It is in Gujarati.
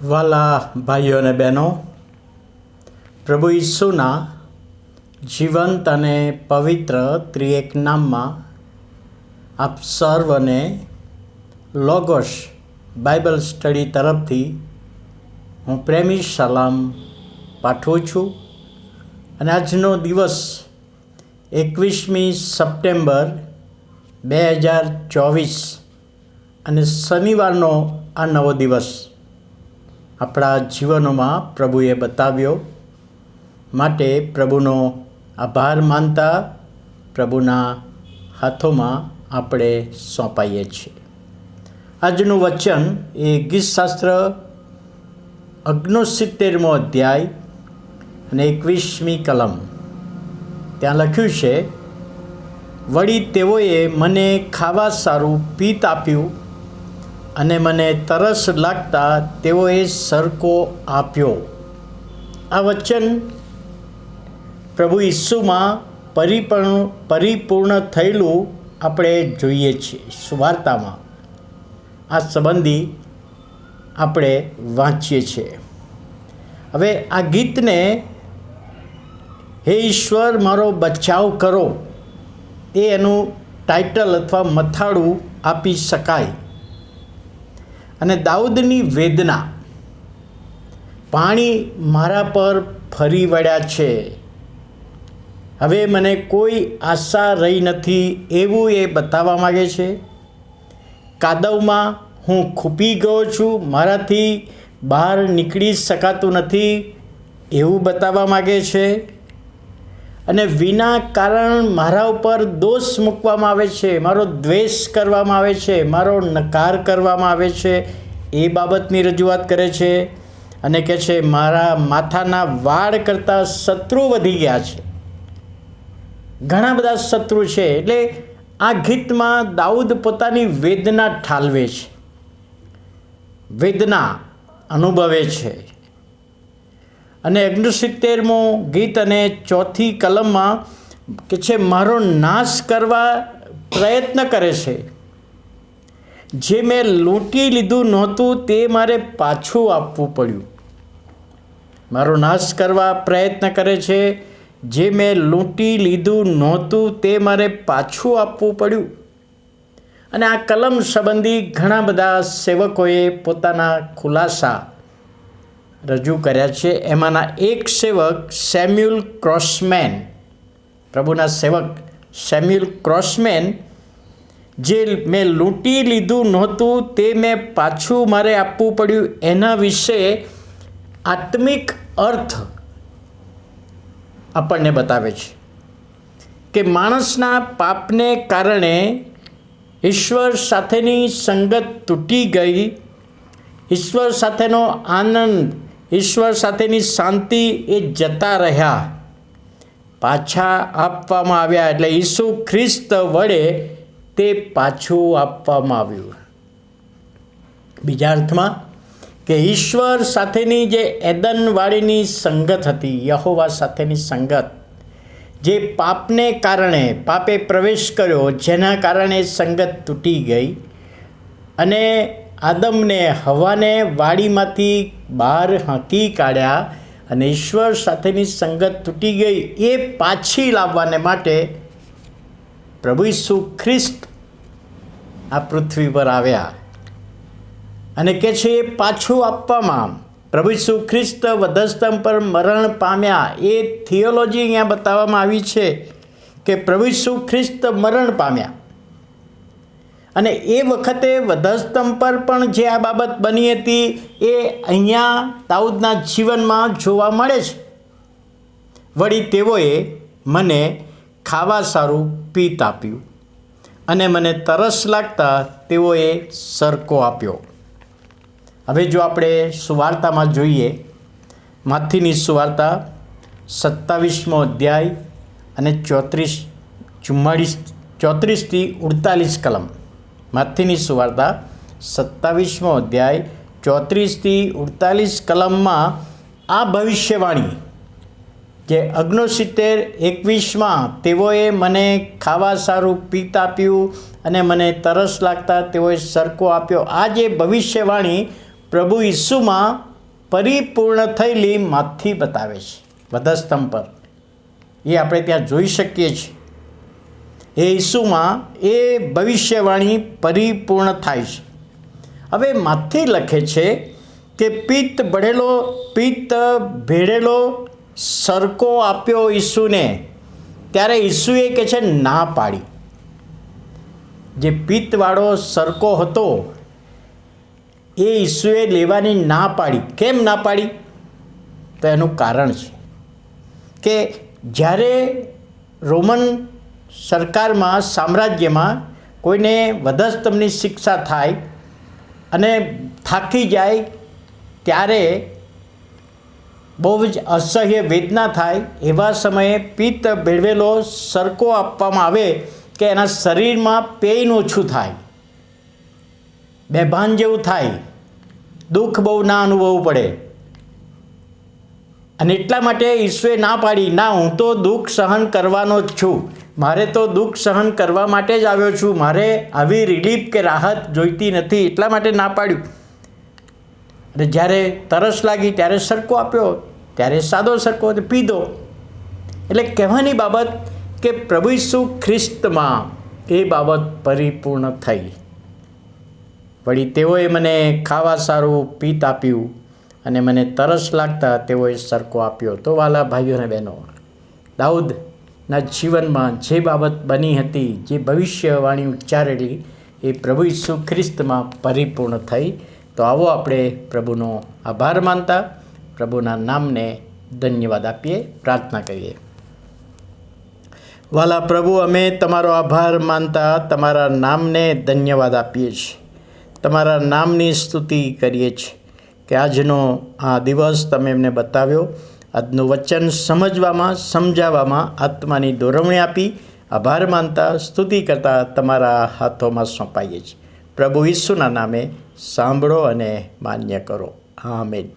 વાલા ભાઈઓ અને બહેનો, પ્રભુ ઈસુના જીવંત અને પવિત્ર ત્રિએક નામમાં આપ સર્વને લોગોસ બાઇબલ સ્ટડી તરફથી હું પ્રેમી સલામ પાઠવું છું. અને આજનો દિવસ 21મી સપ્ટેમ્બર 2024 અને શનિવારનો આ નવો દિવસ આપણા જીવનોમાં પ્રભુએ બતાવ્યો માટે પ્રભુનો આભાર માનતા પ્રભુના હાથોમાં આપણે સોંપાઈએ છીએ. આજનું વચન એ ગીતશાસ્ત્ર 69મો અધ્યાય અને 21મી કલમ. ત્યાં લખ્યું છે, વળી તેઓએ મને ખાવા સારું પિત્ત આપ્યું અને મને તરસ લાગતા તેઓએ સરકો આપ્યો. આ વચન પ્રભુ ઈસુમાં પરિપૂર્ણ થયેલું આપણે જોઈએ છીએ. સુવાર્તામાં આ સંબંધી આપણે વાંચીએ છીએ. હવે આ ગીતને હે ઈશ્વર મારો બચાવ કરો એ એનું ટાઇટલ અથવા મથાળું આપી શકાય. અને દાઉદની વેદના, પાણી મારા પર ફરી વળ્યા છે, હવે મને કોઈ આશા રહી નથી એવું એ બતાવવા માગે છે. કાદવમાં હું ખૂંપી ગયો છું, મારાથી બહાર નીકળી શકાતું નથી એવું બતાવવા માગે છે. અને વિના કારણ મારા ઉપર દોષ મૂકવામાં આવે છે, મારો દ્વેષ કરવામાં આવે છે, મારો નકાર કરવામાં આવે છે એ બાબતની રજૂઆત કરે છે. અને કહે છે મારા માથાના વાળ કરતાં શત્રુ વધી ગયા છે. ઘણા બધા શત્રુ છે. એટલે આ ગીતમાં દાઉદ પોતાની વેદના ઠાલવે છે, વેદના અનુભવે છે. અને 69મો ગીત અને 4થી કલમમાં કે છે મારો નાશ કરવા પ્રયત્ન કરે છે, જે મેં લૂંટી લીધું નહોતું તે મારે પાછું આપવું પડ્યું. મારો નાશ કરવા પ્રયત્ન કરે છે, જે મેં લૂંટી લીધું નહોતું તે મારે પાછું આપવું પડ્યું. અને આ કલમ સંબંધી ઘણા બધા સેવકોએ પોતાના ખુલાસા રજૂ કર્યા છે. એમાંના એક સેવક સેમ્યુઅલ ક્રોસમેન, પ્રભુના સેવક સેમ્યુઅલ ક્રોસમેન, જે મેં લૂંટી લીધું નહોતું તે મેં પાછું મારે આપવું પડ્યું, એના વિશે આત્મિક અર્થ આપણને બતાવે છે કે માણસના પાપને કારણે ઈશ્વર સાથેની સંગત તૂટી ગઈ, ઈશ્વર સાથેનો આનંદ, ઈશ્વર સાથેની શાંતિ એ જતા રહ્યા, પાછા આપવામાં આવ્યા. એટલે ઈસુ ખ્રિસ્ત વડે તે પાછું આપવામાં આવ્યું. બીજા અર્થમાં કે ઈશ્વર સાથેની જે એદનવાળીની સંગત હતી, યહોવા સાથેની સંગત, જે પાપને કારણે, પાપે પ્રવેશ કર્યો જેના કારણે સંગત તૂટી ગઈ અને આદમને હવાને વાડીમાંથી બહાર હાંકી કાઢ્યા અને ઈશ્વર સાથેની સંગત તૂટી ગઈ એ પાછી લાવવાને માટે પ્રભુ ઈસુ ખ્રિસ્ત આ પૃથ્વી પર આવ્યા. અને કે છે એ પાછું આપવામાં પ્રભુ ઈસુ ખ્રિસ્ત વધસ્તંભ પર મરણ પામ્યા. એ થિયોલોજી અહીંયા બતાવવામાં આવી છે કે પ્રભુ ઈસુ ખ્રિસ્ત મરણ પામ્યા. અને એ વખતે વધસ્તંભ પર પણ જે આ બાબત બની હતી એ અહીંયા દાઉદના જીવનમાં જોવા મળે છે. વળી તેઓએ મને ખાવા સારું પિત્ત આપ્યું અને મને તરસ લાગતા તેઓએ સરકો આપ્યો. હવે જો આપણે સુવાર્તામાં જોઈએ, માથીની સુવાર્તા 27મો અધ્યાય અને 34થી 48 કલમ. માથીની સુવાર્તા 27મો અધ્યાય 34થી 48 કલમમાં આ ભવિષ્યવાણી જે 69:21માં તેઓએ મને ખાવા સારું પિત્ત આપ્યું અને મને તરસ લાગતા તેઓએ સરકો આપ્યો, આ જે ભવિષ્યવાણી પ્રભુ ઈસુમાં પરિપૂર્ણ થયેલી માથી બતાવે છે વધસ્તંભ પર. એ આપણે ત્યાં જોઈ શકીએ છીએ. એ ઈસુમાં એ ભવિષ્યવાણી પરિપૂર્ણ થાય છે. હવે માથી લખે છે કે પિત્ત ભેળેલો સરકો આપ્યો ઈસુને, ત્યારે ઈસુએ કહે છે ના પાડી. જે પિત્તવાળો સરકો હતો એ ઈસુએ લેવાની ના પાડી. કેમ ના પાડી? તો એનું કારણ છે કે જ્યારે રોમન સરકારમાં, સામ્રાજ્યમાં કોઈને વધસ્તંભની શિક્ષા થાય અને થાકી જાય ત્યારે બહુ જ અસહ્ય વેદના થાય, એવા સમયે પિત્ત ભેળવેલો સરકો આપવામાં આવે કે એના શરીરમાં પેઇન ઓછું થાય, બેભાન જેવું થાય, દુઃખ બહુ ના અનુભવવું પડે. અને એટલા માટે ઈશ્વરે ના પાડી, ના, હું તો દુઃખ સહન કરવાનો જ છું, મારે તો દુઃખ સહન કરવા માટે જ આવ્યો છું, મારે આવી રિલીફ કે રાહત જોઈતી નથી, એટલા માટે ના પાડ્યું. અને જ્યારે તરસ લાગી ત્યારે સરકો આપ્યો, ત્યારે સાદો સરકો પીધો. એટલે કહેવાની બાબત કે પ્રભુ ઈસુ ખ્રિસ્તમાં એ બાબત પરિપૂર્ણ થઈ. વળી તેઓએ મને ખાવા સારું પિત્ત આપ્યું અને મને તરસ લાગતા તેઓએ સરકો આપ્યો. તો વાલા ભાઈઓ અને બહેનો, દાઉદના જીવનમાં જે બાબત બની હતી, જે ભવિષ્યવાણી ઉચ્ચારેલી, એ પ્રભુ ઈસુ ખ્રિસ્તમાં પરિપૂર્ણ થઈ. તો આવો આપણે પ્રભુનો આભાર માનતા પ્રભુના નામને ધન્યવાદ આપીએ, પ્રાર્થના કરીએ. વાલા પ્રભુ, અમે તમારો આભાર માનતા તમારા નામને ધન્યવાદ આપીએ છીએ, તમારા નામની સ્તુતિ કરીએ છીએ કે આજનો આ દિવસ તમે એમને બતાવ્યો, આજનું વચન સમજવામાં, સમજાવવામાં આત્માની દોરવણી આપી. આભાર માનતા, સ્તુતિ કરતા તમારા હાથોમાં સોંપાઈએ છીએ. પ્રભુ ઈસુના નામે સાંભળો અને માન્ય કરો. આમેન.